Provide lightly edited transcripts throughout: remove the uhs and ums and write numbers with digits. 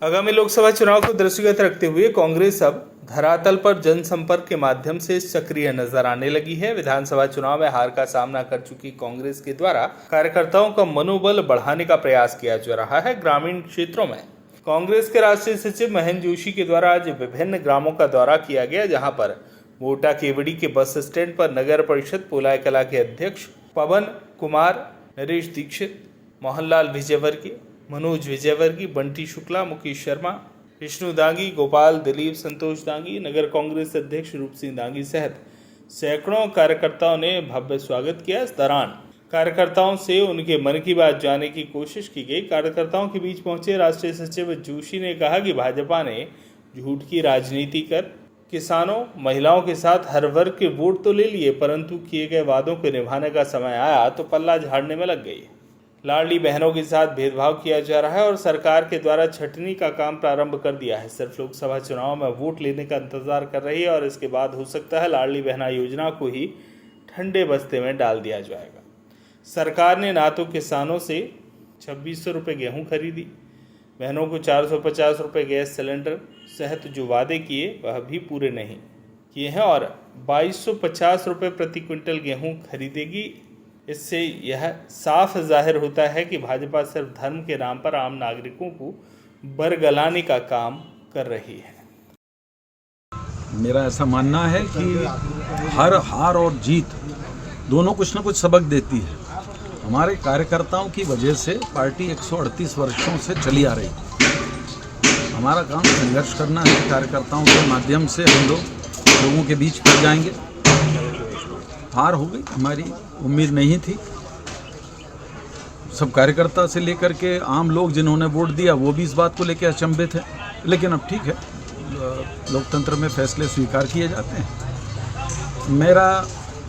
आगामी लोकसभा चुनाव को दृष्टिगत रखते हुए कांग्रेस अब धरातल पर जनसंपर्क के माध्यम से सक्रिय नजर आने लगी है। विधानसभा चुनाव में हार का सामना कर चुकी कांग्रेस के द्वारा कार्यकर्ताओं का मनोबल बढ़ाने का प्रयास किया जा रहा है। ग्रामीण क्षेत्रों में कांग्रेस के राष्ट्रीय सचिव महेंद्र जोशी के द्वारा आज विभिन्न ग्रामों का दौरा किया गया, जहां पर मोटा केवड़ी के बस स्टैंड पर नगर परिषद पोलाय कला के अध्यक्ष पवन कुमार, नरेश दीक्षित, मोहनलाल विजयवर्गीय, मनोज विजयवर्गीय, बंटी शुक्ला, मुकेश शर्मा, विष्णु दांगी, गोपाल, दिलीप, संतोष दांगी, नगर कांग्रेस अध्यक्ष रूप सिंह दांगी सहित सैकड़ों कार्यकर्ताओं ने भव्य स्वागत किया। इस दौरान कार्यकर्ताओं से उनके मन की बात जानने की कोशिश की गई। कार्यकर्ताओं के बीच पहुंचे राष्ट्रीय सचिव जोशी ने कहा कि भाजपा ने झूठ की राजनीति कर किसानों, महिलाओं के साथ हर वर्ग के वोट तो ले लिए, परंतु किए गए वादों को निभाने का समय आया तो पल्ला झाड़ने में लग गई। लाडली बहनों के साथ भेदभाव किया जा रहा है और सरकार के द्वारा छटनी का काम प्रारंभ कर दिया है। सिर्फ लोकसभा चुनाव में वोट लेने का इंतजार कर रही है और इसके बाद हो सकता है लाडली बहना योजना को ही ठंडे बस्ते में डाल दिया जाएगा। सरकार ने ना तो किसानों से 2600 रुपये गेहूँ खरीदी, बहनों को 450 रुपये गैस सिलेंडर सहित जो वादे किए वह भी पूरे नहीं किए हैं और 2250 रुपये प्रति क्विंटल गेहूँ खरीदेगी। इससे यह साफ जाहिर होता है कि भाजपा सिर्फ धर्म के नाम पर आम नागरिकों को बरगलाने का काम कर रही है। मेरा ऐसा मानना है कि हर हार और जीत दोनों कुछ न कुछ सबक देती है। हमारे कार्यकर्ताओं की वजह से पार्टी 138 वर्षों से चली आ रही है। हमारा काम संघर्ष करना है। कार्यकर्ताओं के माध्यम से हम लोगों के बीच फिर जाएंगे। हार हो गई, हमारी उम्मीद नहीं थी। सब कार्यकर्ता से लेकर के आम लोग जिन्होंने वोट दिया वो भी इस बात को लेकर अचंभित है, लेकिन अब ठीक है, लोकतंत्र में फैसले स्वीकार किए जाते हैं। मेरा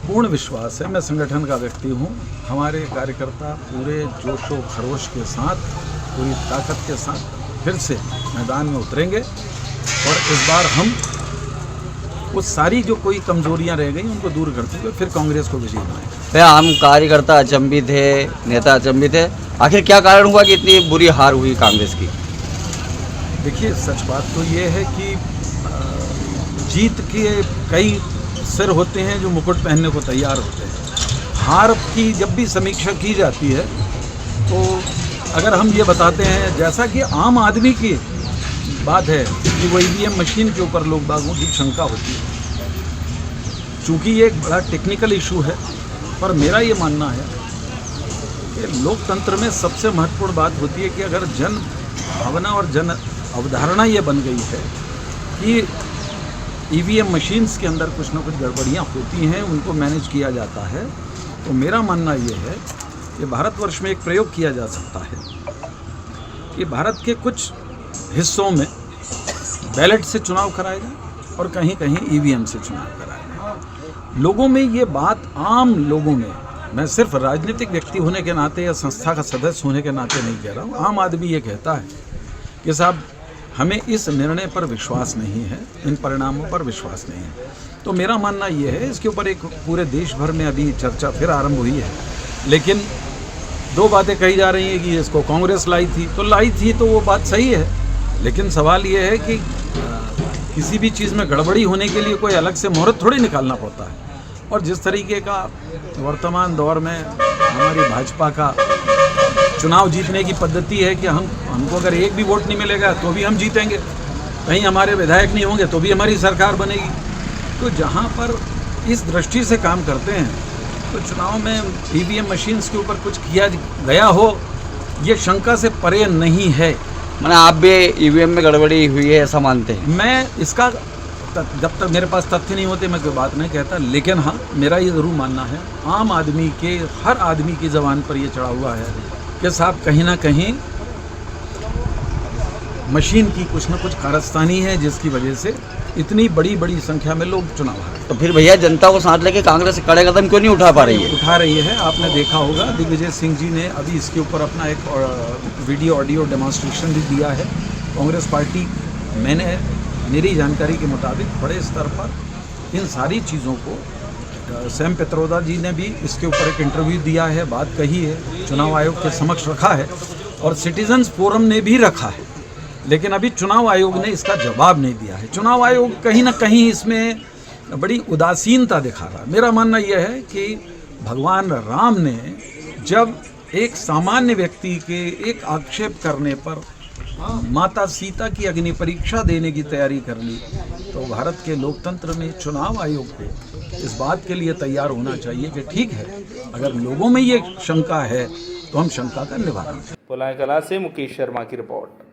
पूर्ण विश्वास है, मैं संगठन का व्यक्ति हूँ, हमारे कार्यकर्ता पूरे जोशो खरोश के साथ, पूरी ताकत के साथ फिर से मैदान में उतरेंगे और इस बार हम वो सारी जो कोई कमजोरियां रह गई उनको दूर करते हुए फिर कांग्रेस को विजयी बनाएंगे। आम कार्यकर्ता अचंभित है, नेता अचंभित है, आखिर क्या कारण हुआ कि इतनी बुरी हार हुई कांग्रेस की? देखिए, सच बात तो ये है कि जीत के कई सिर होते हैं जो मुकुट पहनने को तैयार होते हैं। हार की जब भी समीक्षा की जाती है तो अगर हम ये बताते हैं, जैसा कि आम आदमी की बात है कि वो ईवीएम मशीन के ऊपर लोग बागों की शंका होती है, चूँकि ये एक बड़ा टेक्निकल इशू है, पर मेरा ये मानना है कि लोकतंत्र में सबसे महत्वपूर्ण बात होती है कि अगर जन भावना और जन अवधारणा ये बन गई है कि ईवीएम मशीन्स के अंदर कुछ ना कुछ गड़बड़ियाँ होती हैं, उनको मैनेज किया जाता है, तो मेरा मानना ये है कि भारतवर्ष में एक प्रयोग किया जा सकता है कि भारत के कुछ हिस्सों में बैलेट से चुनाव कराया जाए और कहीं कहीं ईवीएम से चुनाव कराया जाए। लोगों में ये बात, आम लोगों में, मैं सिर्फ राजनीतिक व्यक्ति होने के नाते या संस्था का सदस्य होने के नाते नहीं कह रहा हूँ, आम आदमी ये कहता है कि साहब हमें इस निर्णय पर विश्वास नहीं है, इन परिणामों पर विश्वास नहीं है। तो मेरा मानना ये है, इसके ऊपर एक पूरे देश भर में अभी चर्चा फिर आरंभ हुई है, लेकिन दो बातें कही जा रही हैं कि इसको कांग्रेस लाई थी तो वो बात सही है, लेकिन सवाल ये है कि किसी भी चीज़ में गड़बड़ी होने के लिए कोई अलग से मुहूर्त थोड़ी निकालना पड़ता है। और जिस तरीके का वर्तमान दौर में हमारी भाजपा का चुनाव जीतने की पद्धति है कि हमको अगर एक भी वोट नहीं मिलेगा तो भी हम जीतेंगे, कहीं हमारे विधायक नहीं होंगे तो भी हमारी सरकार बनेगी। तो जहाँ पर इस दृष्टि से काम करते हैं तो चुनाव में ईवीएम मशीन्स के ऊपर कुछ किया गया हो, ये शंका से परे नहीं है। मैंने आप भी ईवीएम में गड़बड़ी हुई है ऐसा मानते हैं? मैं इसका जब तक मेरे पास तथ्य नहीं होते मैं कोई बात नहीं कहता, लेकिन हाँ, मेरा ये ज़रूर मानना है, आम आदमी के, हर आदमी की ज़बान पर ये चढ़ा हुआ है कि साहब कहीं ना कहीं मशीन की कुछ ना कुछ कारस्तानी है, जिसकी वजह से इतनी बड़ी संख्या में लोग चुनाव हारे। तो फिर भैया जनता को साथ लेके कांग्रेस कड़े कदम क्यों नहीं उठा पा रही है? उठा रही है। आपने देखा होगा दिग्विजय सिंह जी ने अभी इसके ऊपर अपना एक वीडियो ऑडियो डेमोन्स्ट्रेशन भी दिया है। कांग्रेस पार्टी, मेरी जानकारी के मुताबिक बड़े स्तर पर इन सारी चीज़ों को, सैम पित्रोदा जी ने भी इसके ऊपर एक इंटरव्यू दिया है, बात कही है, चुनाव आयोग के समक्ष रखा है और सिटीजन्स फोरम ने भी रखा है। लेकिन अभी चुनाव आयोग ने इसका जवाब नहीं दिया है। चुनाव आयोग कहीं ना कहीं इसमें बड़ी उदासीनता दिखा रहा है। मेरा मानना यह है कि भगवान राम ने जब एक सामान्य व्यक्ति के एक आक्षेप करने पर माता सीता की अग्नि परीक्षा देने की तैयारी कर ली, तो भारत के लोकतंत्र में चुनाव आयोग को इस बात के लिए तैयार होना चाहिए कि ठीक है, अगर लोगों में ये शंका है तो हम शंका का निवारण करें। पुलाय कला से मुकेश शर्मा की रिपोर्ट।